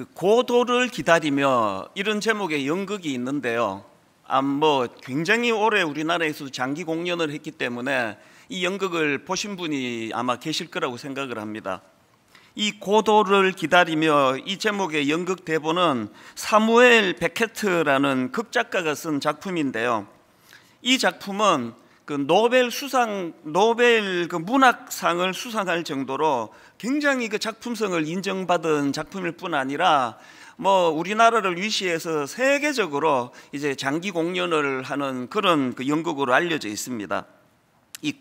고도를 기다리며 이런 제목의 연극이 있는데요. 굉장히 오래 우리나라에서 장기 공연을 했기 때문에 이 연극을 보신 분이 아마 계실 거라고 생각을 합니다. 이 고도를 기다리며 이 제목의 연극 대본은 사무엘 베케트라는 극작가가 쓴 작품인데요. 이 작품은 노벨 문학상을 수상할 정도로 굉장히 작품성을 인정받은 작품일 뿐 아니라 우리나라를 위시해서 세계적으로 이제 장기 공연을 하는 그런 연극으로 알려져 있습니다. 이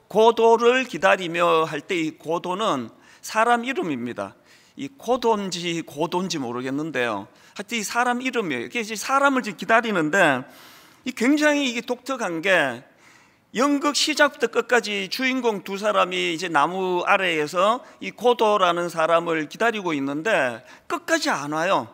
고도를 기다리며 할 때 이 고도는 사람 이름입니다. 이 고도인지 모르겠는데요. 하여튼 이 사람 이름이에요. 이게 사람을 기다리는데 굉장히 이게 독특한 게 연극 시작부터 끝까지 주인공 두 사람이 이제 나무 아래에서 이 고도라는 사람을 기다리고 있는데 끝까지 안 와요.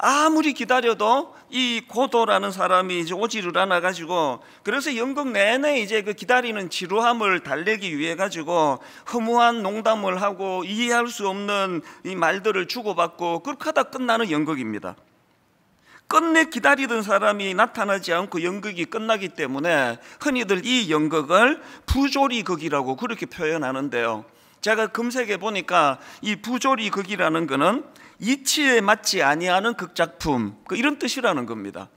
아무리 기다려도 이 고도라는 사람이 이제 오지를 않아 가지고, 그래서 연극 내내 이제 기다리는 지루함을 달래기 위해 가지고 허무한 농담을 하고 이해할 수 없는 이 말들을 주고받고 그렇게 하다 끝나는 연극입니다. 끝내 기다리던 사람이 나타나지 않고 연극이 끝나기 때문에 흔히들 이 연극을 부조리극이라고 그렇게 표현하는데요. 제가 검색해 보니까 이 부조리극이라는 것은 이치에 맞지 아니하는 극작품, 이런 뜻이라는 겁니다.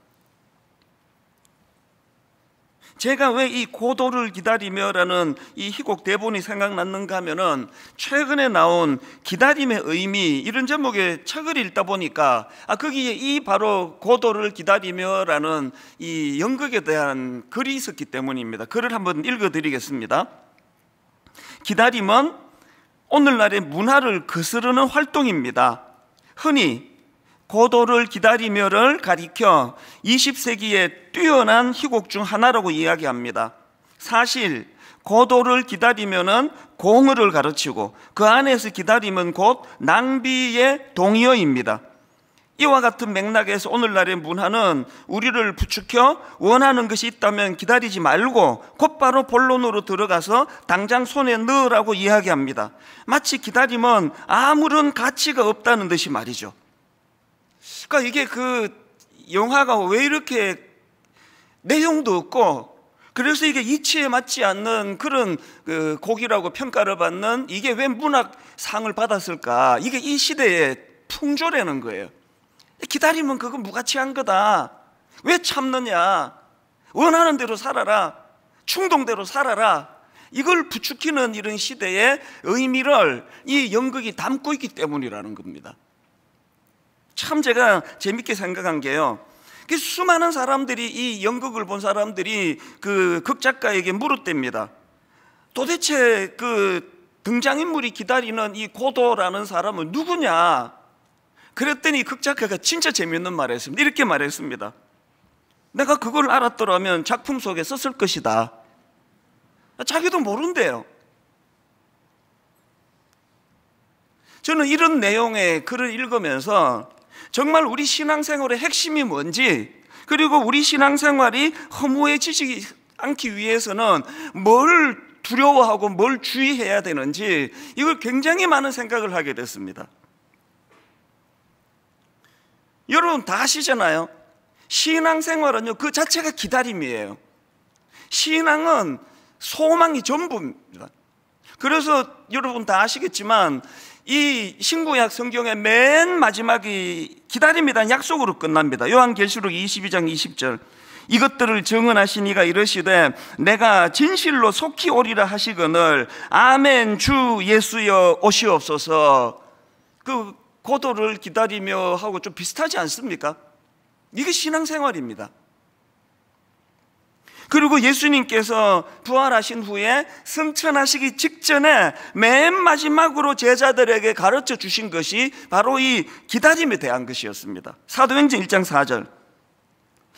제가 왜 이 고도를 기다리며라는 이 희곡 대본이 생각났는가 하면은 최근에 나온 기다림의 의미, 이런 제목의 책을 읽다 보니까 거기에 바로 고도를 기다리며라는 이 연극에 대한 글이 있었기 때문입니다. 글을 한번 읽어 드리겠습니다. 기다림은 오늘날의 문화를 거스르는 활동입니다. 흔히 고도를 기다리며를 가리켜 20세기의 뛰어난 희곡 중 하나라고 이야기합니다. 사실 고도를 기다리며는 공허를 가르치고 그 안에서 기다림은 곧 낭비의 동의어입니다. 이와 같은 맥락에서 오늘날의 문화는 우리를 부추겨 원하는 것이 있다면 기다리지 말고 곧바로 본론으로 들어가서 당장 손에 넣으라고 이야기합니다. 마치 기다림은 아무런 가치가 없다는 듯이 말이죠. 그러니까 이게 영화가 왜 이렇게 내용도 없고, 그래서 이게 이치에 맞지 않는 그런 곡이라고 평가를 받는, 이게 왜 문학상을 받았을까? 이게 이 시대의 풍조라는 거예요. 기다리면 그거 무가치한 거다. 왜 참느냐? 원하는 대로 살아라. 충동대로 살아라. 이걸 부추기는 이런 시대의 의미를 이 연극이 담고 있기 때문이라는 겁니다. 참 제가 재밌게 생각한 게요, 수많은 사람들이, 이 연극을 본 사람들이 극작가에게 물었답니다. 도대체 등장인물이 기다리는 이 고도라는 사람은 누구냐? 그랬더니 극작가가 진짜 재밌는 말을 했습니다. 이렇게 말했습니다. 내가 그걸 알았더라면 작품 속에 썼을 것이다. 자기도 모른대요. 저는 이런 내용의 글을 읽으면서 정말 우리 신앙생활의 핵심이 뭔지, 그리고 우리 신앙생활이 허무해지지 않기 위해서는 뭘 두려워하고 뭘 주의해야 되는지, 이걸 굉장히 많은 생각을 하게 됐습니다. 여러분 다 아시잖아요. 신앙생활은요, 그 자체가 기다림이에요. 신앙은 소망이 전부입니다. 그래서 여러분 다 아시겠지만 이 신구약 성경의 맨 마지막이 기다림에 대한 약속으로 끝납니다. 요한계시록 22장 20절, 이것들을 증언하시니가 이르시되 내가 진실로 속히 오리라 하시거늘 아멘 주 예수여 오시옵소서. 고도를 기다리며 하고 좀 비슷하지 않습니까? 이게 신앙생활입니다. 그리고 예수님께서 부활하신 후에 승천하시기 직전에 맨 마지막으로 제자들에게 가르쳐 주신 것이 바로 이 기다림에 대한 것이었습니다. 사도행전 1장 4절,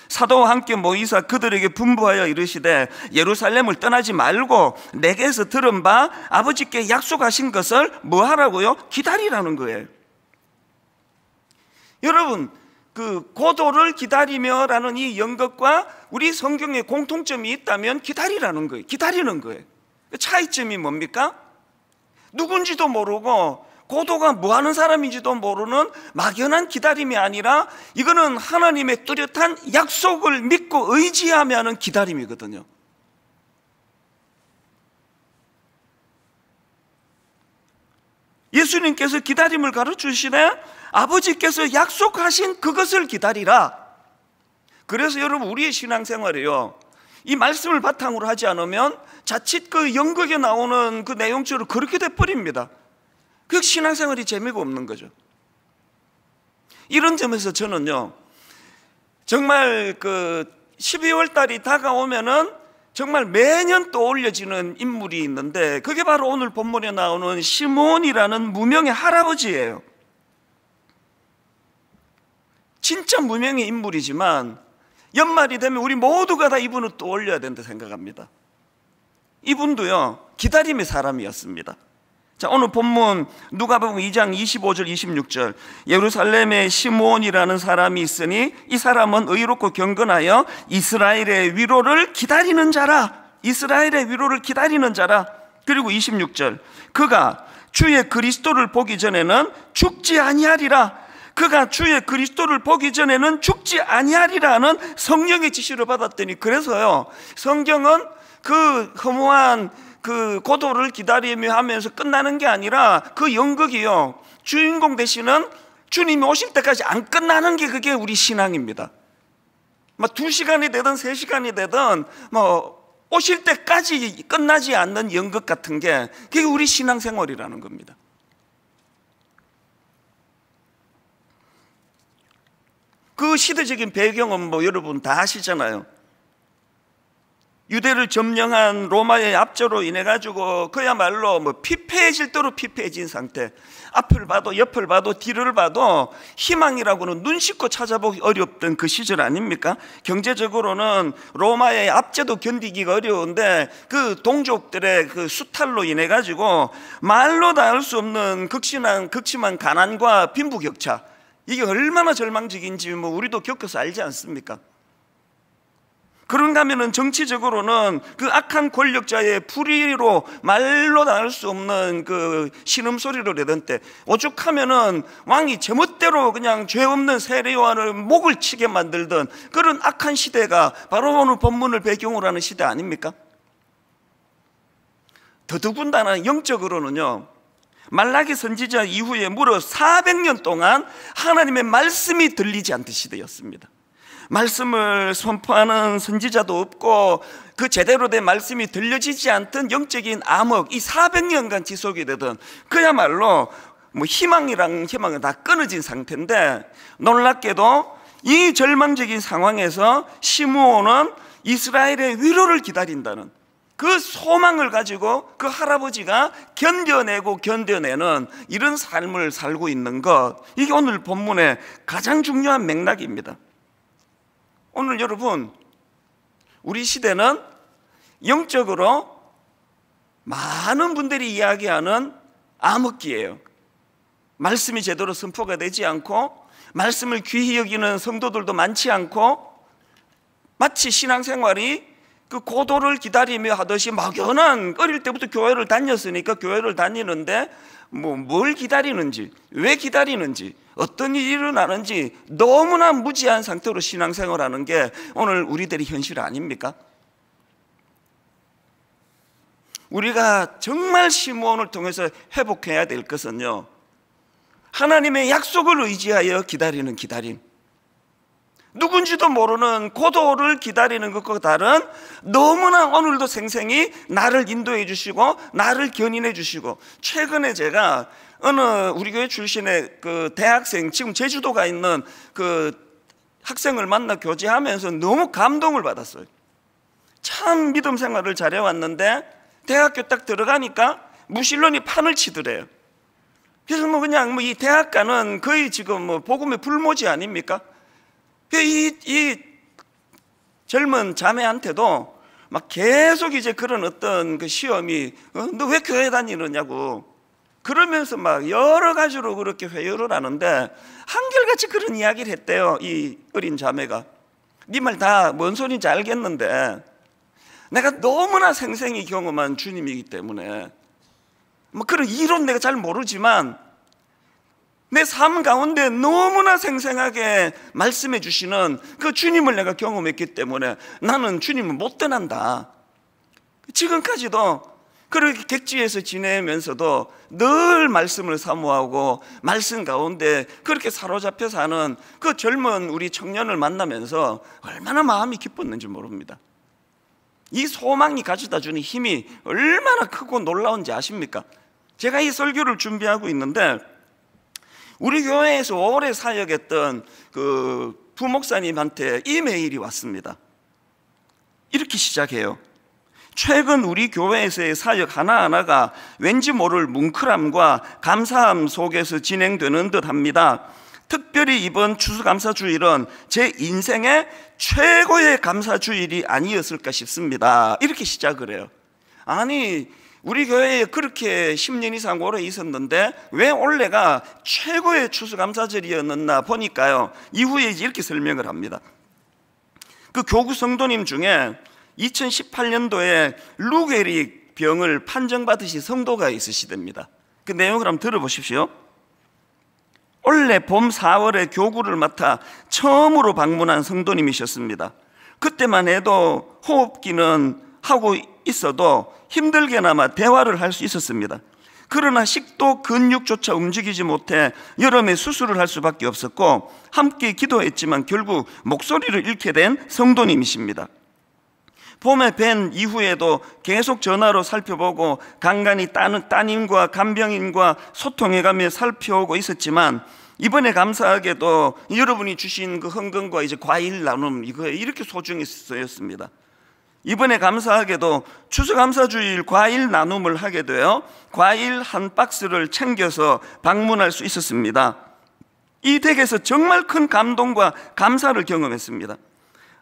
사도와 함께 모이사 그들에게 분부하여 이르시되 예루살렘을 떠나지 말고 내게서 들은 바 아버지께 약속하신 것을 뭐 하라고요? 기다리라는 거예요. 여러분, 고도를 기다리며라는 이 연극과 우리 성경에 공통점이 있다면 기다리라는 거예요. 기다리는 거예요. 차이점이 뭡니까? 누군지도 모르고 고도가 뭐 하는 사람인지도 모르는 막연한 기다림이 아니라 이거는 하나님의 뚜렷한 약속을 믿고 의지하며 하는 기다림이거든요. 예수님께서 기다림을 가르치시네 아버지께서 약속하신 그것을 기다리라. 그래서 여러분 우리의 신앙생활이요, 이 말씀을 바탕으로 하지 않으면 자칫 그 연극에 나오는 그 내용처럼 그렇게 돼버립니다. 그 신앙생활이 재미가 없는 거죠. 이런 점에서 저는요, 정말 그 12월 달이 다가오면은 정말 매년 떠올려지는 인물이 있는데 그게 바로 오늘 본문에 나오는 시므온이라는 무명의 할아버지예요. 진짜 무명의 인물이지만 연말이 되면 우리 모두가 다 이분을 떠올려야 된다 생각합니다. 이분도요, 기다림의 사람이었습니다. 자, 오늘 본문 누가복음 2장 25절 26절, 예루살렘에 시므온이라는 사람이 있으니 이 사람은 의롭고 경건하여 이스라엘의 위로를 기다리는 자라. 이스라엘의 위로를 기다리는 자라. 그리고 26절, 그가 주의 그리스도를 보기 전에는 죽지 아니하리라. 그가 주의 그리스도를 보기 전에는 죽지 아니하리라는 성령의 지시를 받았더니, 그래서요, 성경은 그 허무한 그 고도를 기다리며 하면서 끝나는 게 아니라 그 연극이요, 주인공 되시는 주님이 오실 때까지 안 끝나는 게 그게 우리 신앙입니다. 뭐 2시간이 되든 3시간이 되든 뭐 오실 때까지 끝나지 않는 연극 같은 게 그게 우리 신앙생활이라는 겁니다. 그 시대적인 배경은 뭐 여러분 다 아시잖아요. 유대를 점령한 로마의 압제로 인해 가지고 그야말로 뭐 피폐해질 대로 피폐해진 상태. 앞을 봐도 옆을 봐도 뒤를 봐도 희망이라고는 눈 씻고 찾아보기 어렵던 그 시절 아닙니까? 경제적으로는 로마의 압제도 견디기가 어려운데 그 동족들의 그 수탈로 인해 가지고 말로 다 할 수 없는 극심한 가난과 빈부격차, 이게 얼마나 절망적인지 뭐 우리도 겪어서 알지 않습니까? 그런가 하면은 정치적으로는 그 악한 권력자의 불의로 말로 다 할 수 없는 그 신음소리를 내던 때, 오죽하면은 왕이 제멋대로 그냥 죄 없는 세례요한을 목을 치게 만들던 그런 악한 시대가 바로 오늘 본문을 배경으로 하는 시대 아닙니까? 더더군다나 영적으로는요, 말라기 선지자 이후에 무려 400년 동안 하나님의 말씀이 들리지 않던 시대였습니다. 말씀을 선포하는 선지자도 없고 그 제대로 된 말씀이 들려지지 않던 영적인 암흑, 이 400년간 지속이 되던 그야말로 뭐 희망은 다 끊어진 상태인데, 놀랍게도 이 절망적인 상황에서 시므온은 이스라엘의 위로를 기다린다는 그 소망을 가지고 그 할아버지가 견뎌내는 이런 삶을 살고 있는 것, 이게 오늘 본문의 가장 중요한 맥락입니다. 오늘 여러분, 우리 시대는 영적으로 많은 분들이 이야기하는 암흑기예요. 말씀이 제대로 선포가 되지 않고 말씀을 귀히 여기는 성도들도 많지 않고, 마치 신앙생활이 그 고도를 기다리며 하듯이 막연한, 어릴 때부터 교회를 다녔으니까 교회를 다니는데 뭘 기다리는지, 왜 기다리는지, 어떤 일이 일어나는지 너무나 무지한 상태로 신앙생활하는 게 오늘 우리들의 현실 아닙니까? 우리가 정말 시므온을 통해서 회복해야 될 것은요, 하나님의 약속을 의지하여 기다리는 기다림, 누군지도 모르는 고도를 기다리는 것과 다른, 너무나 오늘도 생생히 나를 인도해 주시고 나를 견인해 주시고, 최근에 제가 어느 우리 교회 출신의 그 대학생, 지금 제주도가 있는 그 학생을 만나 교제하면서 너무 감동을 받았어요. 참 믿음 생활을 잘해왔는데 대학교 딱 들어가니까 무신론이 판을 치더래요. 그래서 그냥 이 대학가는 거의 지금 복음의 불모지 아닙니까? 이 젊은 자매한테도 막 계속 이제 그런 어떤 그 시험이, 너 왜 교회 다니느냐고 그러면서 막 여러 가지로 그렇게 회유를 하는데, 한결같이 그런 이야기를 했대요. 이 어린 자매가. 네 말 다 뭔 소리인지 알겠는데 내가 너무나 생생히 경험한 주님이기 때문에 뭐 그런 이론 내가 잘 모르지만 내 삶 가운데 너무나 생생하게 말씀해 주시는 그 주님을 내가 경험했기 때문에 나는 주님을 못 떠난다. 지금까지도 그렇게 객지에서 지내면서도 늘 말씀을 사모하고 말씀 가운데 그렇게 사로잡혀 사는 그 젊은 우리 청년을 만나면서 얼마나 마음이 기뻤는지 모릅니다. 이 소망이 가져다 주는 힘이 얼마나 크고 놀라운지 아십니까? 제가 이 설교를 준비하고 있는데 우리 교회에서 오래 사역했던 그 부목사님한테 이메일이 왔습니다. 이렇게 시작해요. 최근 우리 교회에서의 사역 하나하나가 왠지 모를 뭉클함과 감사함 속에서 진행되는 듯 합니다. 특별히 이번 추수감사주일은 제 인생의 최고의 감사주일이 아니었을까 싶습니다. 이렇게 시작을 해요. 아니, 우리 교회에 그렇게 10년 이상 오래 있었는데 왜 올해가 최고의 추수감사절이었나 보니까요, 이후에 이렇게 설명을 합니다. 그 교구 성도님 중에 2018년도에 루게릭 병을 판정받으신 성도가 있으시답니다. 그 내용을 한번 들어보십시오. 올해 봄 4월에 교구를 맡아 처음으로 방문한 성도님이셨습니다. 그때만 해도 호흡기는 하고 있어도 힘들게나마 대화를 할 수 있었습니다. 그러나 식도 근육조차 움직이지 못해 여름에 수술을 할 수밖에 없었고 함께 기도했지만 결국 목소리를 잃게 된 성도님이십니다. 봄에 뵌 이후에도 계속 전화로 살펴보고 간간히 따님과 간병인과 소통해가며 살펴오고 있었지만 이번에 감사하게도 여러분이 주신 그 헌금과 이제 과일 나눔 이거 이렇게 소중히 쓰였습니다. 이번에 감사하게도 추수감사주일 과일 나눔을 하게 되어 과일 한 박스를 챙겨서 방문할 수 있었습니다. 이 댁에서 정말 큰 감동과 감사를 경험했습니다.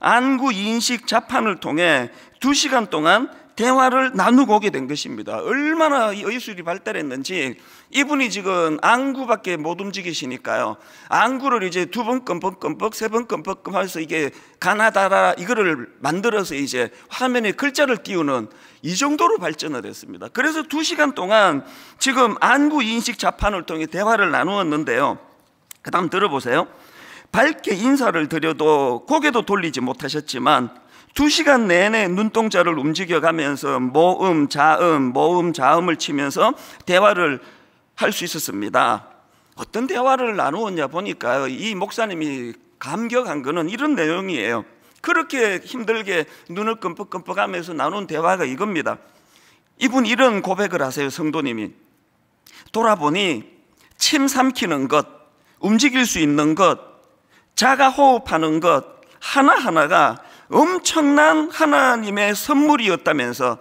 안구 인식 자판을 통해 2시간 동안 대화를 나누고 오게 된 것입니다. 얼마나 의술이 발달했는지 이분이 지금 안구밖에 못 움직이시니까요, 안구를 이제 2번 끔뻑끔뻑 3번 끔뻑끔 해서 이게 가나다라 이거를 만들어서 이제 화면에 글자를 띄우는 이 정도로 발전을 했습니다. 그래서 2시간 동안 지금 안구 인식 자판을 통해 대화를 나누었는데요, 그 다음 들어보세요. 밝게 인사를 드려도 고개도 돌리지 못하셨지만 2시간 내내 눈동자를 움직여가면서 모음, 자음을 치면서 대화를 할 수 있었습니다. 어떤 대화를 나누었냐 보니까요, 이 목사님이 감격한 거는 이런 내용이에요. 그렇게 힘들게 눈을 끔뻑끔뻑 하면서 나눈 대화가 이겁니다. 이분 이런 고백을 하세요. 성도님이 돌아보니 침 삼키는 것, 움직일 수 있는 것, 자가 호흡하는 것 하나하나가 엄청난 하나님의 선물이었다면서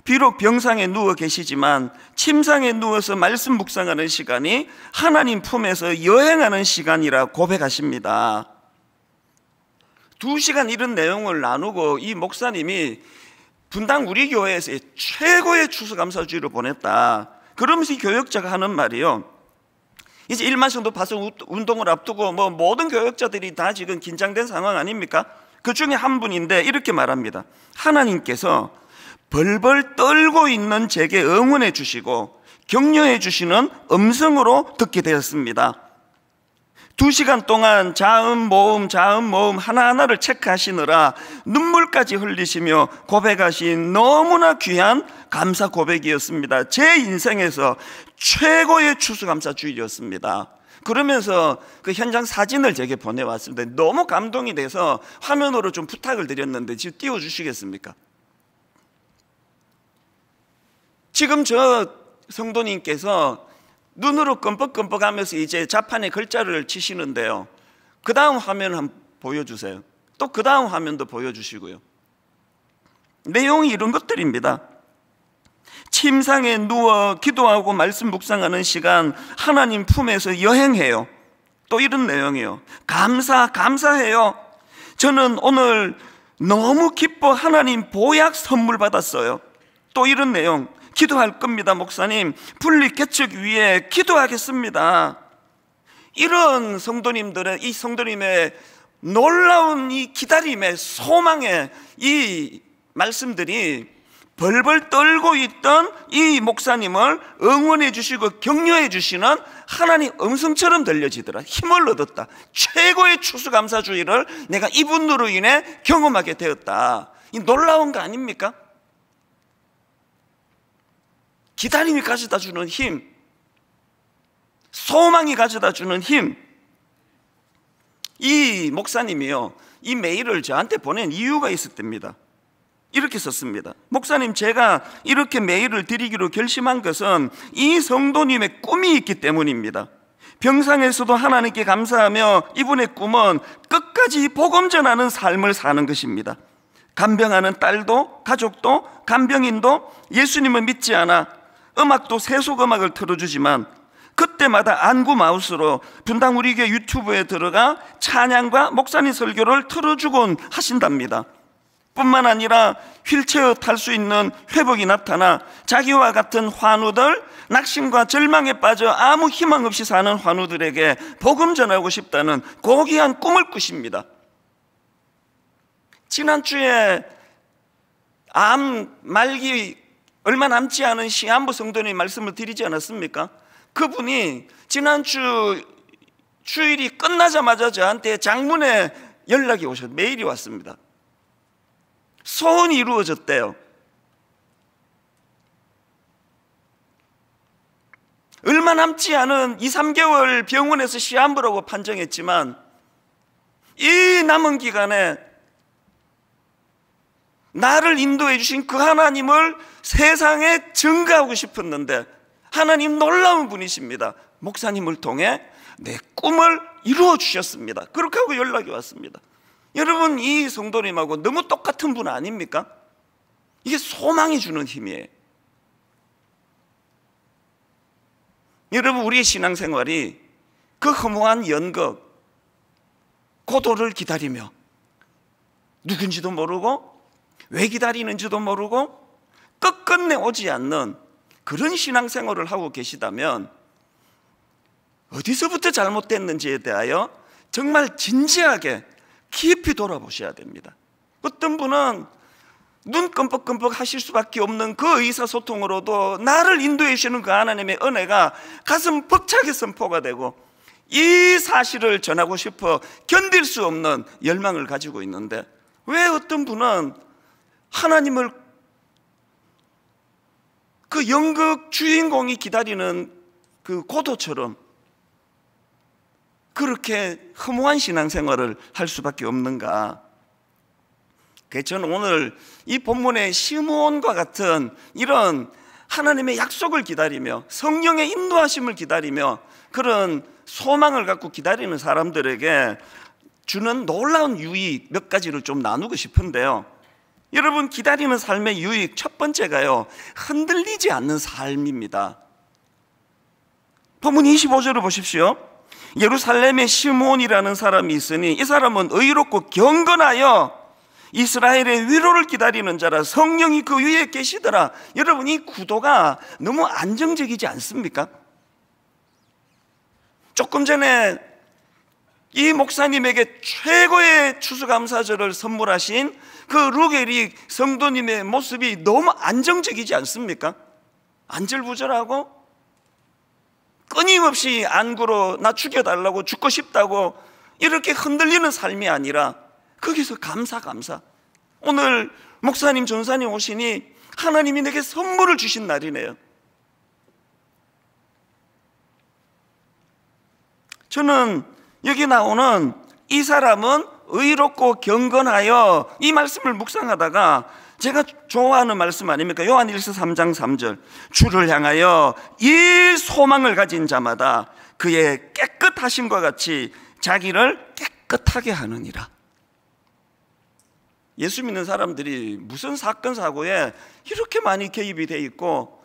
비록 병상에 누워 계시지만 침상에 누워서 말씀 묵상하는 시간이 하나님 품에서 여행하는 시간이라 고백하십니다. 2시간 이런 내용을 나누고 이 목사님이 분당 우리 교회에서 최고의 추수감사주일을 보냈다. 그러면서 이 교역자가 하는 말이요, 이제 1만 성도 파송 운동을 앞두고 모든 교역자들이 다 지금 긴장된 상황 아닙니까? 그 중에 한 분인데 이렇게 말합니다. 하나님께서 벌벌 떨고 있는 제게 응원해 주시고 격려해 주시는 음성으로 듣게 되었습니다. 2시간 동안 자음 모음 하나하나를 체크하시느라 눈물까지 흘리시며 고백하신 너무나 귀한 감사 고백이었습니다. 제 인생에서 최고의 추수감사주일이었습니다. 그러면서 그 현장 사진을 제게 보내왔습니다. 너무 감동이 돼서 화면으로 좀 부탁을 드렸는데 지금 띄워주시겠습니까? 지금 저 성도님께서 눈으로 끔뻑끔뻑 하면서 이제 자판에 글자를 치시는데요, 그 다음 화면 한번 보여주세요. 또 그 다음 화면도 보여주시고요. 내용이 이런 것들입니다. 침상에 누워 기도하고 말씀 묵상하는 시간 하나님 품에서 여행해요. 또 이런 내용이에요. 감사해요. 저는 오늘 너무 기뻐 하나님 보약 선물 받았어요. 또 이런 내용. 기도할 겁니다. 목사님 분리 개척 위에 기도하겠습니다. 이런 성도님들의 이 성도님의 놀라운 이 기다림의 소망의 이 말씀들이 벌벌 떨고 있던 이 목사님을 응원해 주시고 격려해 주시는 하나님 음성처럼 들려지더라. 힘을 얻었다. 최고의 추수감사주의를 내가 이분으로 인해 경험하게 되었다. 이 놀라운 거 아닙니까? 기다림이 가져다 주는 힘, 소망이 가져다 주는 힘. 이 목사님이요, 이 메일을 저한테 보낸 이유가 있었답니다. 이렇게 썼습니다. 목사님, 제가 이렇게 메일을 드리기로 결심한 것은 이 성도님의 꿈이 있기 때문입니다. 병상에서도 하나님께 감사하며 이분의 꿈은 끝까지 복음 전하는 삶을 사는 것입니다. 간병하는 딸도 가족도 간병인도 예수님을 믿지 않아 음악도 세속음악을 틀어주지만 그때마다 안구 마우스로 분당 우리교회 유튜브에 들어가 찬양과 목사님 설교를 틀어주곤 하신답니다. 뿐만 아니라 휠체어 탈 수 있는 회복이 나타나 자기와 같은 환우들, 낙심과 절망에 빠져 아무 희망 없이 사는 환우들에게 복음 전하고 싶다는 고귀한 꿈을 꾸십니다. 지난주에 암 말기 얼마 남지 않은 시한부 성도님 말씀을 드리지 않았습니까? 그분이 지난주 주일이 끝나자마자 저한테 장문에 연락이 오셨어요. 메일이 왔습니다. 소원이 이루어졌대요. 얼마 남지 않은 2, 3개월 병원에서 시한부라고 판정했지만 이 남은 기간에 나를 인도해 주신 그 하나님을 세상에 증거하고 싶었는데 하나님 놀라운 분이십니다. 목사님을 통해 내 꿈을 이루어 주셨습니다. 그렇게 하고 연락이 왔습니다. 여러분, 이 성도님하고 너무 똑같은 분 아닙니까? 이게 소망이 주는 힘이에요. 여러분, 우리의 신앙생활이 그 허무한 연극, 고도를 기다리며 누군지도 모르고 왜 기다리는지도 모르고 끝끝내 오지 않는 그런 신앙생활을 하고 계시다면 어디서부터 잘못됐는지에 대하여 정말 진지하게 깊이 돌아보셔야 됩니다. 어떤 분은 눈 끔뻑끔뻑 하실 수밖에 없는 그 의사소통으로도 나를 인도해 주시는 그 하나님의 은혜가 가슴 벅차게 선포가 되고 이 사실을 전하고 싶어 견딜 수 없는 열망을 가지고 있는데 왜 어떤 분은 하나님을 그 연극 주인공이 기다리는 그 고도처럼 그렇게 허무한 신앙생활을 할 수밖에 없는가? 그래서 저는 오늘 이 본문의 시므온과 같은 이런 하나님의 약속을 기다리며 성령의 인도하심을 기다리며 그런 소망을 갖고 기다리는 사람들에게 주는 놀라운 유익 몇 가지를 좀 나누고 싶은데요. 여러분, 기다리는 삶의 유익 첫 번째가요, 흔들리지 않는 삶입니다. 본문 25절을 보십시오. 예루살렘에 시므온이라는 사람이 있으니 이 사람은 의롭고 경건하여 이스라엘의 위로를 기다리는 자라 성령이 그 위에 계시더라. 여러분, 이 구도가 너무 안정적이지 않습니까? 조금 전에 이 목사님에게 최고의 추수감사절을 선물하신 그 루게리 성도님의 모습이 너무 안정적이지 않습니까? 안절부절하고 끊임없이 안구로 나 죽여달라고 죽고 싶다고 이렇게 흔들리는 삶이 아니라 거기서 감사. 오늘 목사님 전사님 오시니 하나님이 내게 선물을 주신 날이네요. 저는 여기 나오는 이 사람은 의롭고 경건하여 이 말씀을 묵상하다가 제가 좋아하는 말씀 아닙니까? 요한일서 3장 3절 주를 향하여 이 소망을 가진 자마다 그의 깨끗하심과 같이 자기를 깨끗하게 하느니라. 예수 믿는 사람들이 무슨 사건 사고에 이렇게 많이 개입이 돼 있고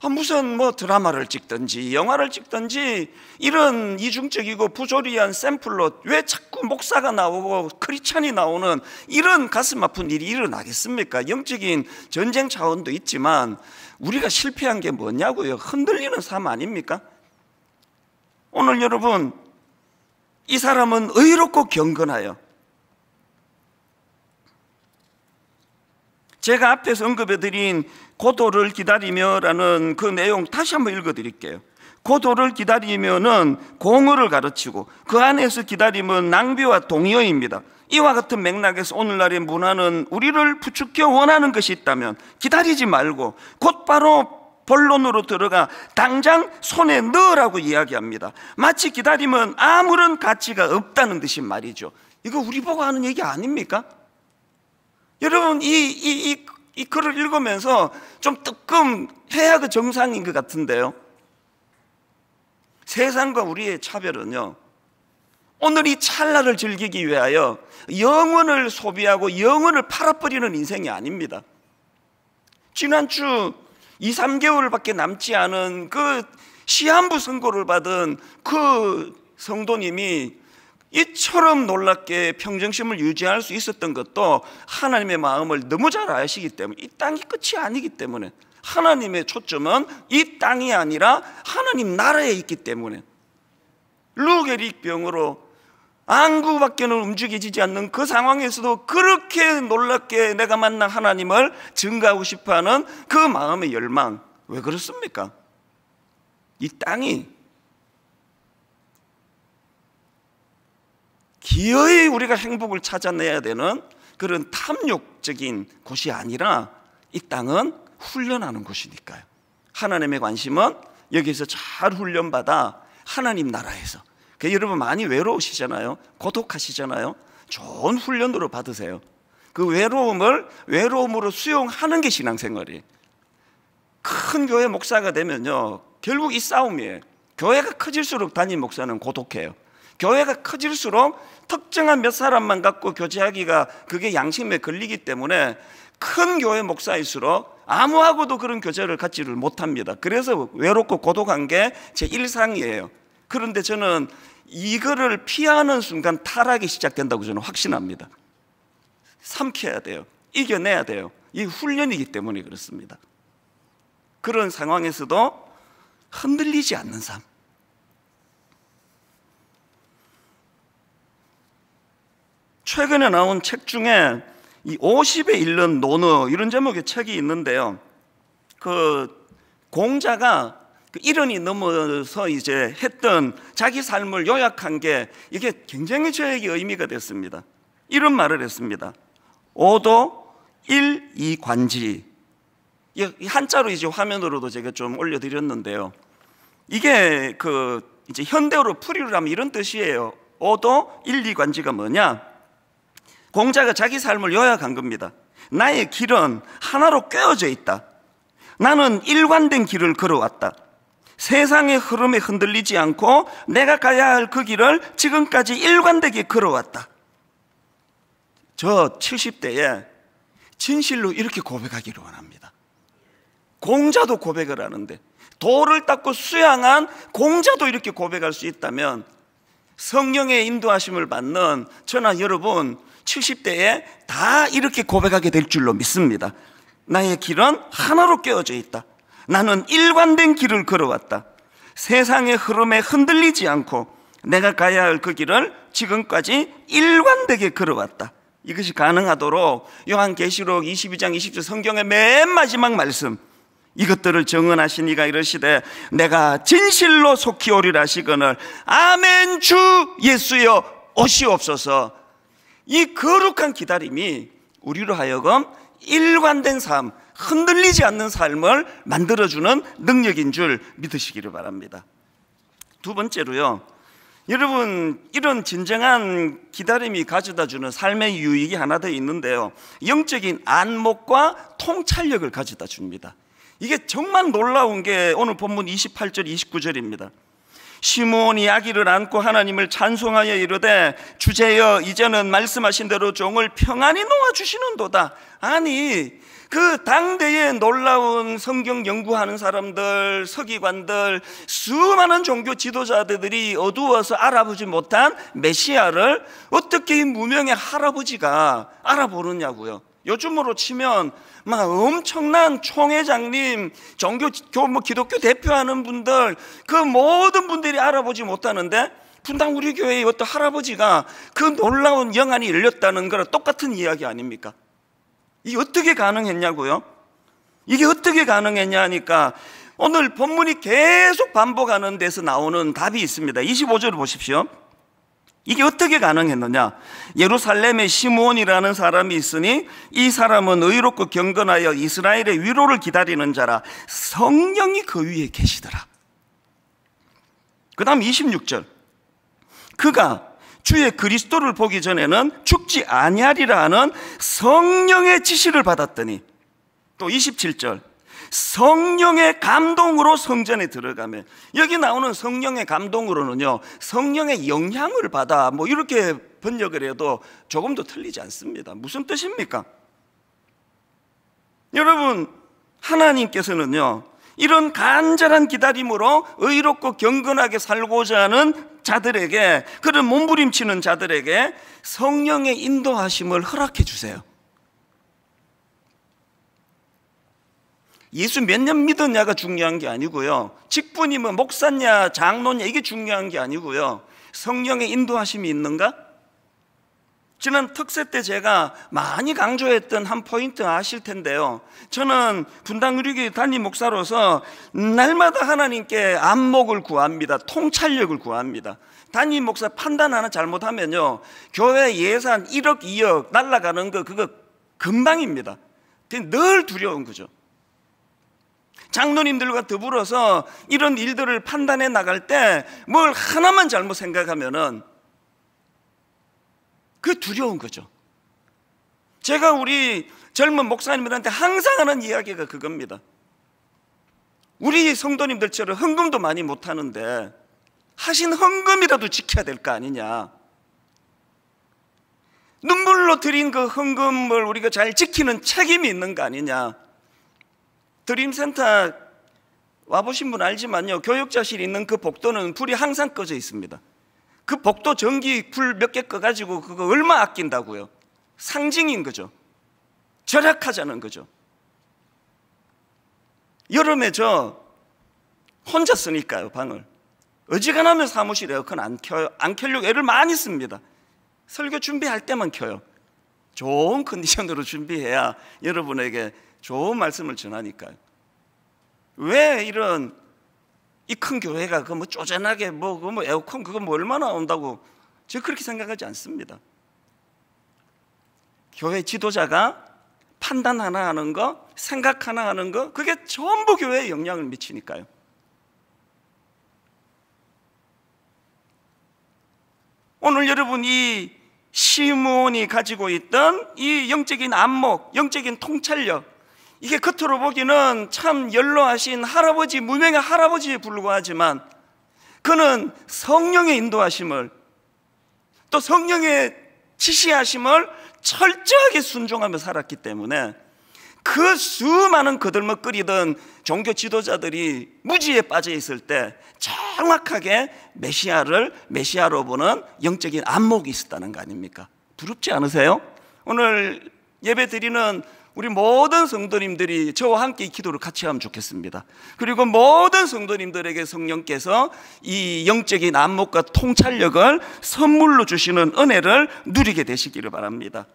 무슨 드라마를 찍든지 영화를 찍든지 이런 이중적이고 부조리한 샘플로 왜 자꾸 목사가 나오고 크리스찬이 나오는 이런 가슴 아픈 일이 일어나겠습니까? 영적인 전쟁 차원도 있지만 우리가 실패한 게 뭐냐고요? 흔들리는 삶 아닙니까? 오늘 여러분, 이 사람은 의롭고 경건하여 제가 앞에서 언급해드린 고도를 기다리며라는 그 내용 다시 한번 읽어드릴게요. 고도를 기다리면은 공의를 가르치고 그 안에서 기다림은 낭비와 동의어입니다. 이와 같은 맥락에서 오늘날의 문화는 우리를 부추겨 원하는 것이 있다면 기다리지 말고 곧바로 본론으로 들어가 당장 손에 넣으라고 이야기합니다. 마치 기다림은 아무런 가치가 없다는 듯이 말이죠. 이거 우리 보고 하는 얘기 아닙니까? 여러분 이 글을 읽으면서 좀 뜨끔해야 그 정상인 것 같은데요. 세상과 우리의 차별은요, 오늘 이 찰나를 즐기기 위하여 영원을 소비하고 영원을 팔아버리는 인생이 아닙니다. 지난주 2, 3개월밖에 남지 않은 그 시한부 선고를 받은 그 성도님이 이처럼 놀랍게 평정심을 유지할 수 있었던 것도 하나님의 마음을 너무 잘 아시기 때문에, 이 땅이 끝이 아니기 때문에, 하나님의 초점은 이 땅이 아니라 하나님 나라에 있기 때문에, 루게릭 병으로 안구밖에는 움직이지 않는 그 상황에서도 그렇게 놀랍게 내가 만난 하나님을 증거하고 싶어하는 그 마음의 열망, 왜 그렇습니까? 이 땅이 기어이 우리가 행복을 찾아내야 되는 그런 탐욕적인 곳이 아니라 이 땅은 훈련하는 곳이니까요. 하나님의 관심은 여기서 잘 훈련받아 하나님 나라에서. 여러분 많이 외로우시잖아요. 고독하시잖아요. 좋은 훈련으로 받으세요. 그 외로움으로 수용하는 게 신앙생활이에요. 큰 교회 목사가 되면요, 결국 이 싸움이에요. 교회가 커질수록 담임 목사는 고독해요. 교회가 커질수록 특정한 몇 사람만 갖고 교제하기가 그게 양심에 걸리기 때문에 큰 교회 목사일수록 아무하고도 그런 교제를 갖지를 못합니다. 그래서 외롭고 고독한 게 제 일상이에요. 그런데 저는 이거를 피하는 순간 타락이 시작된다고 저는 확신합니다. 삼켜야 돼요. 이겨내야 돼요. 이 훈련이기 때문에 그렇습니다. 그런 상황에서도 흔들리지 않는 삶. 최근에 나온 책 중에 이 50에 이른 노너, 이런 제목의 책이 있는데요. 그 공자가 70이 넘어서 이제 했던 자기 삶을 요약한 게 이게 굉장히 저에게 의미가 됐습니다. 이런 말을 했습니다. 오도 일이관지. 이 한자로 이제 화면으로도 제가 좀 올려드렸는데요. 이게 그 이제 현대어로 풀이를 하면 이런 뜻이에요. 오도 일이관지가 뭐냐? 공자가 자기 삶을 요약한 겁니다. 나의 길은 하나로 꿰어져 있다. 나는 일관된 길을 걸어왔다. 세상의 흐름에 흔들리지 않고 내가 가야 할 그 길을 지금까지 일관되게 걸어왔다. 저 70대에 진실로 이렇게 고백하기를 원합니다. 공자도 고백을 하는데, 돌을 닦고 수양한 공자도 이렇게 고백할 수 있다면 성령의 인도하심을 받는 저나 여러분 70대에 다 이렇게 고백하게 될 줄로 믿습니다. 나의 길은 하나로 꿰어져 있다. 나는 일관된 길을 걸어왔다. 세상의 흐름에 흔들리지 않고 내가 가야 할 그 길을 지금까지 일관되게 걸어왔다. 이것이 가능하도록 요한계시록 22장 20절 성경의 맨 마지막 말씀, 이것들을 정언하신 이가 이르시되 내가 진실로 속히 오리라 하시거늘 아멘 주 예수여 오시옵소서. 이 거룩한 기다림이 우리로 하여금 일관된 삶, 흔들리지 않는 삶을 만들어주는 능력인 줄 믿으시기를 바랍니다. 두 번째로요, 여러분 이런 진정한 기다림이 가져다주는 삶의 유익이 하나 더 있는데요, 영적인 안목과 통찰력을 가져다 줍니다. 이게 정말 놀라운 게 오늘 본문 28절 29절입니다. 시므온이 아기를 안고 하나님을 찬송하여 이르되 주제여 이제는 말씀하신 대로 종을 평안히 놓아주시는도다. 아니 그 당대에 놀라운 성경 연구하는 사람들, 서기관들, 수많은 종교 지도자들이 어두워서 알아보지 못한 메시아를 어떻게 이 무명의 할아버지가 알아보느냐고요. 요즘으로 치면 막 엄청난 총회장님, 기독교 대표하는 분들, 그 모든 분들이 알아보지 못하는데 분당 우리 교회의 어떤 할아버지가 그 놀라운 영안이 열렸다는 거랑 똑같은 이야기 아닙니까? 이게 어떻게 가능했냐고요? 이게 어떻게 가능했냐 하니까 오늘 본문이 계속 반복하는 데서 나오는 답이 있습니다. 25절을 보십시오. 이게 어떻게 가능했느냐? 예루살렘에 시므온이라는 사람이 있으니 이 사람은 의롭고 경건하여 이스라엘의 위로를 기다리는 자라. 성령이 그 위에 계시더라. 그 다음 26절. 그가 주의 그리스도를 보기 전에는 죽지 아니하리라 하는 성령의 지시를 받았더니, 또 27절. 성령의 감동으로 성전에 들어가며, 여기 나오는 성령의 감동으로는요, 성령의 영향을 받아, 뭐 이렇게 번역을 해도 조금도 틀리지 않습니다. 무슨 뜻입니까? 여러분, 하나님께서는요, 이런 간절한 기다림으로 의롭고 경건하게 살고자 하는 자들에게, 그런 몸부림치는 자들에게 성령의 인도하심을 허락해 주세요. 예수 몇 년 믿었냐가 중요한 게 아니고요, 직분이 뭐 목사냐 장로냐 이게 중요한 게 아니고요, 성령의 인도하심이 있는가? 지난 특세 때 제가 많이 강조했던 한 포인트 아실 텐데요, 저는 분당의료교회 담임 목사로서 날마다 하나님께 안목을 구합니다. 통찰력을 구합니다. 담임 목사 판단 하나 잘못하면요, 교회 예산 1억 2억 날아가는 거 그거 금방입니다. 늘 두려운 거죠. 장로님들과 더불어서 이런 일들을 판단해 나갈 때 뭘 하나만 잘못 생각하면은 그 두려운 거죠. 제가 우리 젊은 목사님들한테 항상 하는 이야기가 그겁니다. 우리 성도님들처럼 헌금도 많이 못하는데 하신 헌금이라도 지켜야 될 거 아니냐. 눈물로 드린 그 헌금을 우리가 잘 지키는 책임이 있는 거 아니냐. 드림센터 와보신 분 알지만요, 교육자실 있는 그 복도는 불이 항상 꺼져 있습니다. 그 복도 전기 불 몇 개 꺼가지고 그거 얼마 아낀다고요. 상징인 거죠. 절약하자는 거죠. 여름에 저 혼자 쓰니까요, 방을. 어지간하면 사무실 에어컨 안 켜요. 안 켜려고 애를 많이 씁니다. 설교 준비할 때만 켜요. 좋은 컨디션으로 준비해야 여러분에게 좋은 말씀을 전하니까요. 왜 이런 이 큰 교회가 그 뭐 쪼잔하게 뭐 에어컨 그거 뭐 얼마나 온다고, 제가 그렇게 생각하지 않습니다. 교회 지도자가 판단 하나 하는 거, 생각 하나 하는 거, 그게 전부 교회에 영향을 미치니까요. 오늘 여러분이 시므온이 가지고 있던 이 영적인 안목, 영적인 통찰력, 이게 겉으로 보기는 참 연로하신 할아버지, 무명의 할아버지에 불과하지만 그는 성령의 인도하심을, 또 성령의 지시하심을 철저하게 순종하며 살았기 때문에 그 수많은 거들먹거리던 종교 지도자들이 무지에 빠져 있을 때 정확하게 메시아로 보는 영적인 안목이 있었다는 거 아닙니까? 부럽지 않으세요? 오늘 예배 드리는 우리 모든 성도님들이 저와 함께 이 기도를 같이 하면 좋겠습니다. 그리고 모든 성도님들에게 성령께서 이 영적인 안목과 통찰력을 선물로 주시는 은혜를 누리게 되시기를 바랍니다.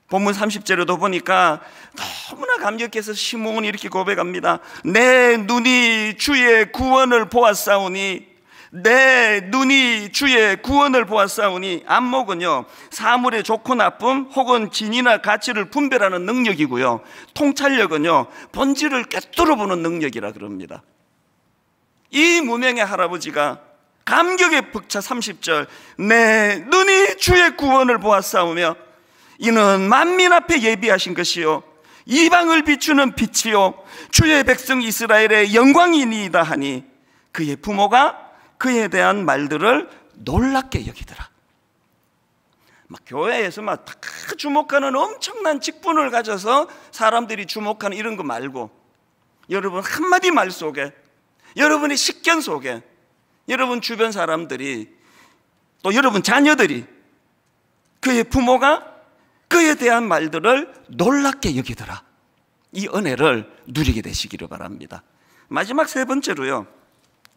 본문 30절에도 보니까 너무나 감격해서 시므온이 이렇게 고백합니다. 내 눈이 주의 구원을 보았사오니, 내 눈이 주의 구원을 보았사오니, 안목은요, 사물의 좋고 나쁨 혹은 진이나 가치를 분별하는 능력이고요, 통찰력은요, 본질을 꿰뚫어 보는 능력이라 그럽니다. 이 무명의 할아버지가 감격에 벅차 30절, 내 눈이 주의 구원을 보았사오며 이는 만민 앞에 예비하신 것이요 이방을 비추는 빛이요 주의 백성 이스라엘의 영광이니이다 하니, 그의 부모가 그에 대한 말들을 놀랍게 여기더라. 막 교회에서 막 다 주목하는 엄청난 직분을 가져서 사람들이 주목하는 이런 거 말고, 여러분 한마디 말 속에, 여러분의 식견 속에, 여러분 주변 사람들이, 또 여러분 자녀들이, 그의 부모가 그에 대한 말들을 놀랍게 여기더라. 이 은혜를 누리게 되시기를 바랍니다. 마지막 세 번째로요,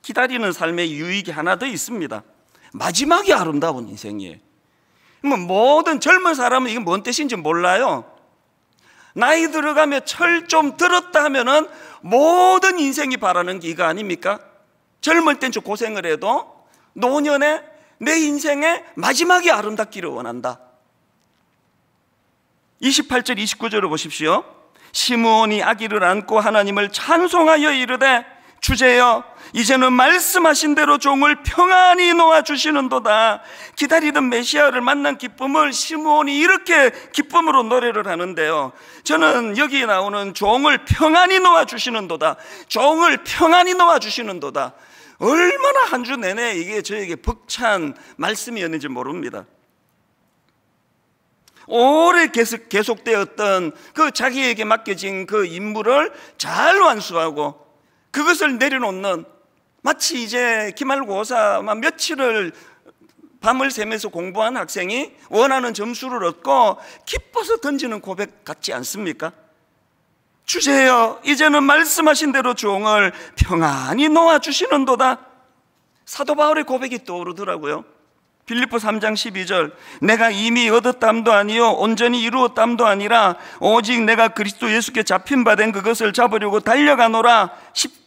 기다리는 삶의 유익이 하나 더 있습니다. 마지막이 아름다운 인생이에요. 모든 젊은 사람은 이게 뭔 뜻인지 몰라요. 나이 들어가며 철 좀 들었다 하면은 모든 인생이 바라는 게 이거 아닙니까? 젊을 땐 좀 고생을 해도 노년에 내 인생의 마지막이 아름답기를 원한다. 28절 29절을 보십시오. 시므온이 아기를 안고 하나님을 찬송하여 이르되 주제여 이제는 말씀하신 대로 종을 평안히 놓아주시는도다. 기다리던 메시아를 만난 기쁨을 시므온이 이렇게 기쁨으로 노래를 하는데요, 저는 여기 나오는 종을 평안히 놓아주시는도다, 종을 평안히 놓아주시는도다, 얼마나 한 주 내내 이게 저에게 벅찬 말씀이었는지 모릅니다. 오래 계속되었던 그 자기에게 맡겨진 그 임무를 잘 완수하고 그것을 내려놓는, 마치 이제 기말고사 며칠을 밤을 새면서 공부한 학생이 원하는 점수를 얻고 기뻐서 던지는 고백 같지 않습니까? 주제여 이제는 말씀하신 대로 종을 평안히 놓아주시는도다. 사도 바울의 고백이 떠오르더라고요. 빌립보 3장 12절 내가 이미 얻었담도 아니요 온전히 이루었담도 아니라 오직 내가 그리스도 예수께 잡힌 바 된 그것을 잡으려고 달려가노라.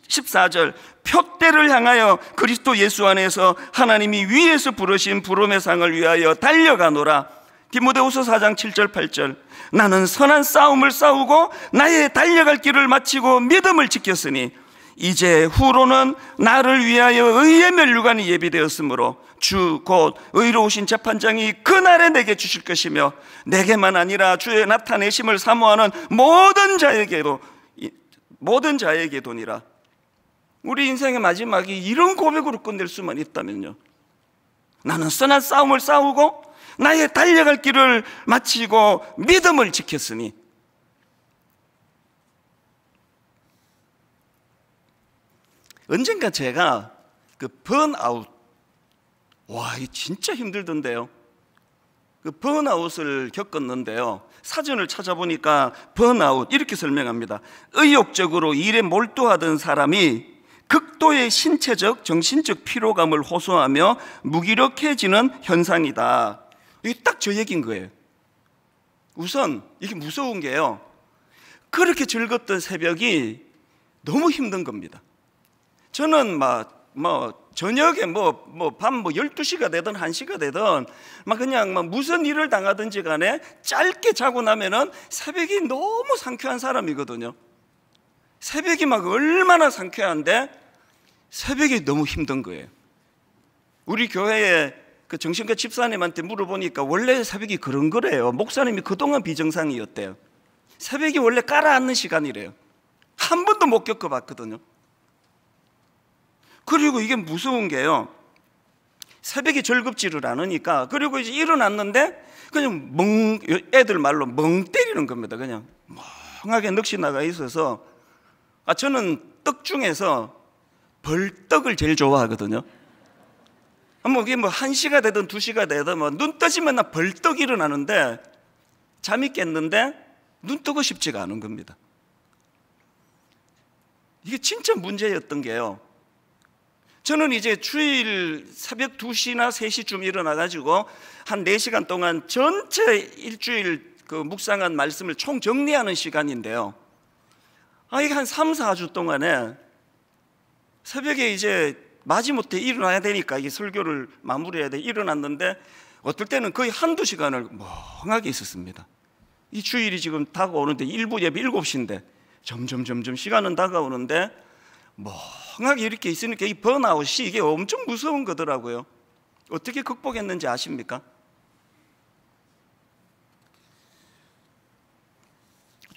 14절 표대를 향하여 그리스도 예수 안에서 하나님이 위에서 부르신 부름의 상을 위하여 달려가노라. 디모데후서 4장 7절 8절 나는 선한 싸움을 싸우고 나의 달려갈 길을 마치고 믿음을 지켰으니 이제 후로는 나를 위하여 의의 면류관이 예비되었으므로 주 곧 의로우신 재판장이 그날에 내게 주실 것이며 내게만 아니라 주의 나타내심을 사모하는 모든 자에게도니라. 우리 인생의 마지막이 이런 고백으로 끝낼 수만 있다면요, 나는 선한 싸움을 싸우고 나의 달려갈 길을 마치고 믿음을 지켰으니. 언젠가 제가 그 번아웃, 와, 이 진짜 힘들던데요. 그 번아웃을 겪었는데요, 사전을 찾아보니까 번아웃 이렇게 설명합니다. 의욕적으로 일에 몰두하던 사람이 극도의 신체적, 정신적 피로감을 호소하며 무기력해지는 현상이다. 이게 딱 저 얘기인 거예요. 우선 이게 무서운 게요, 그렇게 즐겁던 새벽이 너무 힘든 겁니다. 저는 저녁에 밤 12시가 되든 1시가 되든 그냥 무슨 일을 당하든지 간에 짧게 자고 나면은 새벽이 너무 상쾌한 사람이거든요. 새벽이 얼마나 상쾌한데 새벽이 너무 힘든 거예요. 우리 교회에 그 정신과 집사님한테 물어보니까 원래 새벽이 그런 거래요. 목사님이 그동안 비정상이었대요. 새벽이 원래 깔아앉는 시간이래요. 한 번도 못 겪어봤거든요. 그리고 이게 무서운 게요, 새벽이 즐겁지를 않으니까, 그리고 이제 일어났는데 그냥 애들 말로 멍 때리는 겁니다. 그냥 멍하게 넋이 나가 있어서. 저는 떡 중에서 벌떡을 제일 좋아하거든요. 그게 1시가 되든 2시가 되든 눈 떠지면 나 벌떡 일어나는데 잠이 깼는데 눈 뜨고 싶지가 않은 겁니다. 이게 진짜 문제였던 게요, 저는 이제 주일 새벽 2시나 3시쯤 일어나가지고 한 4시간 동안 전체 일주일 그 묵상한 말씀을 총 정리하는 시간인데요, 이게 한 3, 4주 동안에 새벽에 이제 마지못해 일어나야 되니까 이게 설교를 마무리해야 돼 일어났는데 어떨 때는 거의 한두 시간을 멍하게 있었습니다. 이 주일이 지금 다가오는데 일부 예배 7시인데 점점 시간은 다가오는데 멍하게 이렇게 있으니까 이 번아웃이 이게 엄청 무서운 거더라고요. 어떻게 극복했는지 아십니까?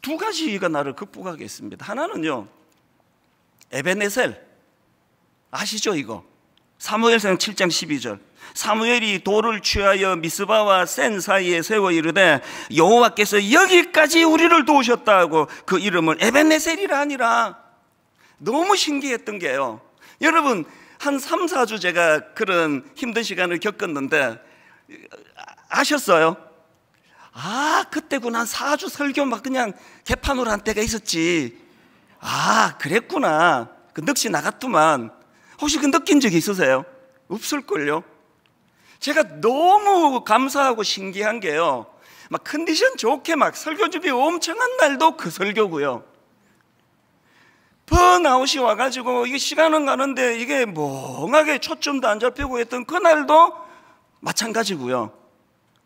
두 가지가 나를 극복하게 했습니다. 하나는요, 에베네셀 아시죠? 이거 사무엘상 7장 12절 사무엘이 돌을 취하여 미스바와 센 사이에 세워 이르되 여호와께서 여기까지 우리를 도우셨다 하고 그 이름을 에베네셀이라 하니라. 너무 신기했던 게요, 여러분 한 3, 4주 제가 그런 힘든 시간을 겪었는데 아셨어요? 그때구나, 4주 설교 그냥 개판으로 한 때가 있었지. 그랬구나, 그 넋이 나갔더만. 혹시 그 느낀 적이 있으세요? 없을걸요? 제가 너무 감사하고 신기한 게요, 막 컨디션 좋게 막 설교 준비 엄청 한 날도 그 설교고요. 번아웃이 와가지고 이게 시간은 가는데 이게 멍하게 초점도 안 잡히고 했던 그날도 마찬가지고요.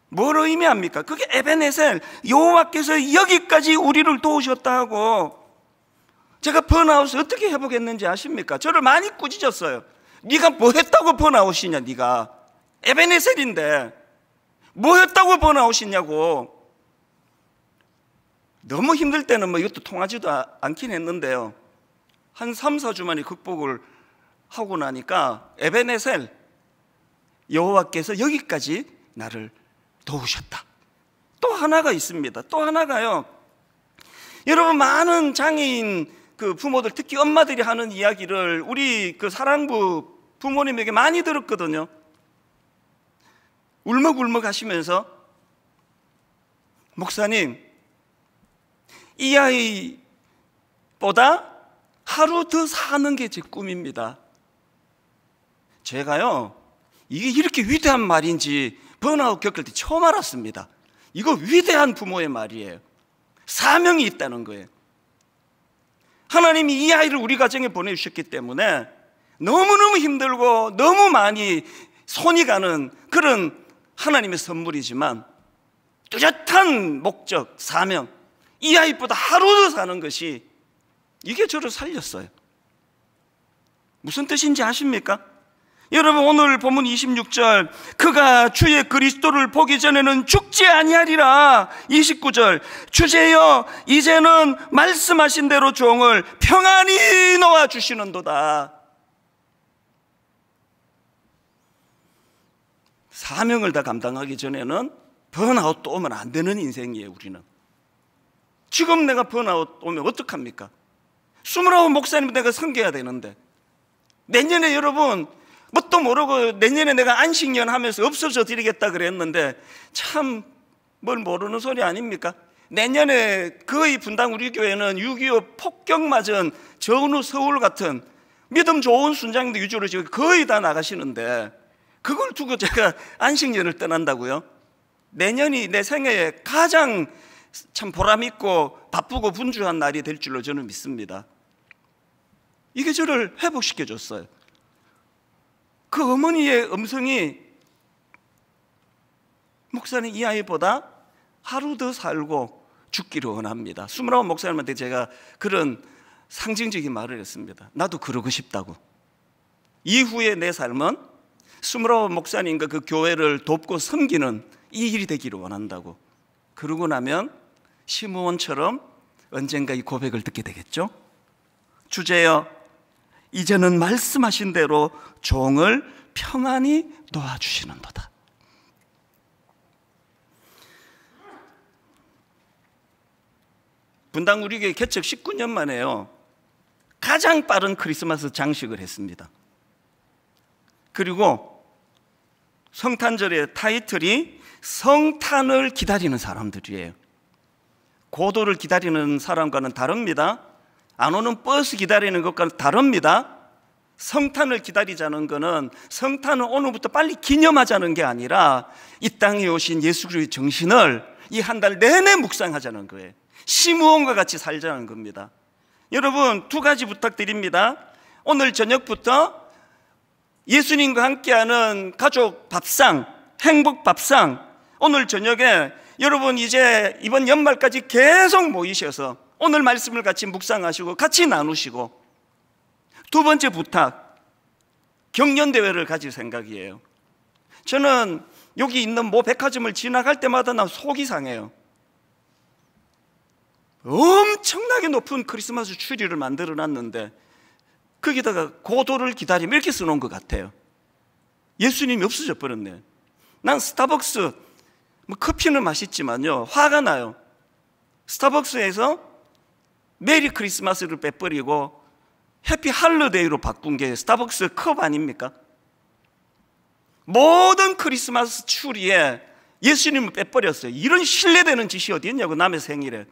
뭘 의미합니까? 그게 에베네셀, 여호와께서 여기까지 우리를 도우셨다 하고. 제가 번아웃을 어떻게 회복했는지 아십니까? 저를 많이 꾸짖었어요. 네가 뭐 했다고 번아웃이냐, 네가 에베네셀인데 뭐 했다고 번아웃이냐고. 너무 힘들 때는 뭐 이것도 통하지도 않긴 했는데요, 한 3, 4주 만에 극복을 하고 나니까 에베네셀, 여호와께서 여기까지 나를 도우셨다. 또 하나가 있습니다. 또 하나가요, 여러분 많은 장애인 그 부모들, 특히 엄마들이 하는 이야기를 우리 그 사랑부 부모님에게 많이 들었거든요. 울먹울먹 하시면서, 목사님, 이 아이보다 하루 더 사는 게 제 꿈입니다. 제가요, 이게 이렇게 위대한 말인지 번아웃 겪을 때 처음 알았습니다. 이거 위대한 부모의 말이에요. 사명이 있다는 거예요. 하나님이 이 아이를 우리 가정에 보내주셨기 때문에 너무너무 힘들고 너무 많이 손이 가는 그런 하나님의 선물이지만, 뚜렷한 목적, 사명, 이 아이보다 하루 더 사는 것이, 이게 저를 살렸어요. 무슨 뜻인지 아십니까? 여러분, 오늘 본문 26절, 그가 주의 그리스도를 보기 전에는 죽지 아니하리라. 29절, 주제여 이제는 말씀하신 대로 종을 평안히 놓아주시는도다. 사명을 다 감당하기 전에는 번아웃 또 오면 안 되는 인생이에요. 우리는 지금 내가 번아웃 오면 어떡합니까? 29 목사님 내가 섬겨야 되는데, 내년에 여러분 뭣도 모르고 내년에 내가 안식년 하면서 없어져 드리겠다 그랬는데, 참 뭘 모르는 소리 아닙니까? 내년에 거의 분당 우리 교회는 6.25 폭격 맞은 전후 서울 같은 믿음 좋은 순장님들 위주로 지금 거의 다 나가시는데, 그걸 두고 제가 안식년을 떠난다고요? 내년이 내 생애에 가장 참 보람있고 바쁘고 분주한 날이 될 줄로 저는 믿습니다. 이게 저를 회복시켜줬어요. 그 어머니의 음성이, 목사님 이 아이보다 하루 더 살고 죽기를 원합니다. 29 목사님한테 제가 그런 상징적인 말을 했습니다. 나도 그러고 싶다고. 이후에 내 삶은 29 목사님과 그 교회를 돕고 섬기는 이 일이 되기를 원한다고. 그러고 나면 시므온처럼 언젠가 이 고백을 듣게 되겠죠. 주제여 이제는 말씀하신 대로 종을 평안히 놓아주시는도다. 분당 우리 교회 개척 19년 만에요, 가장 빠른 크리스마스 장식을 했습니다. 그리고 성탄절의 타이틀이 성탄을 기다리는 사람들이에요. 고도를 기다리는 사람과는 다릅니다. 안 오는 버스 기다리는 것과는 다릅니다. 성탄을 기다리자는 것은, 성탄은 오늘부터 빨리 기념하자는 게 아니라 이 땅에 오신 예수 그리스도의 정신을 이 한 달 내내 묵상하자는 거예요. 시므온과 같이 살자는 겁니다. 여러분, 두 가지 부탁드립니다. 오늘 저녁부터 예수님과 함께하는 가족 밥상, 행복 밥상, 오늘 저녁에 여러분 이제 이번 연말까지 계속 모이셔서 오늘 말씀을 같이 묵상하시고 같이 나누시고, 두 번째 부탁, 경연대회를 가질 생각이에요. 저는 여기 있는 모 백화점을 지나갈 때마다 나 속이 상해요. 엄청나게 높은 크리스마스 추리를 만들어 놨는데 거기다가 고도를 기다리면 이렇게 써놓은 것 같아요. 예수님이 없어져 버렸네. 난 스타벅스 뭐 커피는 맛있지만요, 화가 나요. 스타벅스에서 메리 크리스마스를 빼버리고 해피 할러데이로 바꾼 게 스타벅스 컵 아닙니까? 모든 크리스마스 추리에 예수님을 빼버렸어요. 이런 신뢰되는 짓이 어디 있냐고, 남의 생일에.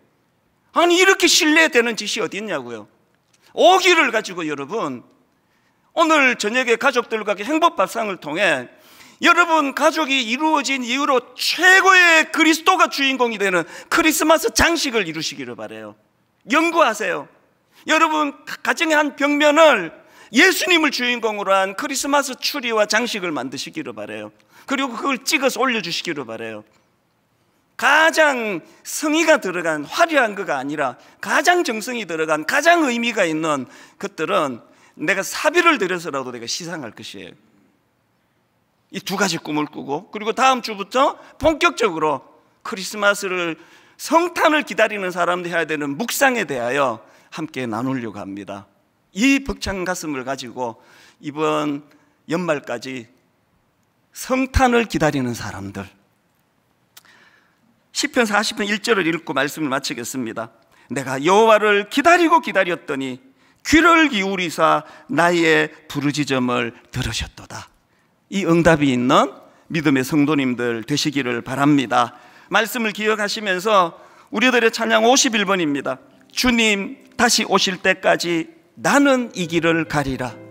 아니 이렇게 신뢰되는 짓이 어디 있냐고요. 오기를 가지고 여러분, 오늘 저녁에 가족들과 행복밥상을 통해 여러분 가족이 이루어진 이후로 최고의 그리스도가 주인공이 되는 크리스마스 장식을 이루시기를 바라요. 연구하세요. 여러분 가정의 한 벽면을 예수님을 주인공으로 한 크리스마스 추리와 장식을 만드시기를 바라요. 그리고 그걸 찍어서 올려주시기를 바라요. 가장 성의가 들어간 화려한 거가 아니라 가장 정성이 들어간 가장 의미가 있는 것들은 내가 사비를 들여서라도 내가 시상할 것이에요. 이 두 가지 꿈을 꾸고, 그리고 다음 주부터 본격적으로 크리스마스를, 성탄을 기다리는 사람들이 해야 되는 묵상에 대하여 함께 나누려고 합니다. 이 벅찬 가슴을 가지고 이번 연말까지 성탄을 기다리는 사람들, 시편 40편 1절을 읽고 말씀을 마치겠습니다. 내가 여호와를 기다리고 기다렸더니 귀를 기울이사 나의 부르짖음을 들으셨도다. 이 응답이 있는 믿음의 성도님들 되시기를 바랍니다. 말씀을 기억하시면서 우리들의 찬양 51번입니다. 주님 다시 오실 때까지 나는 이 길을 가리라.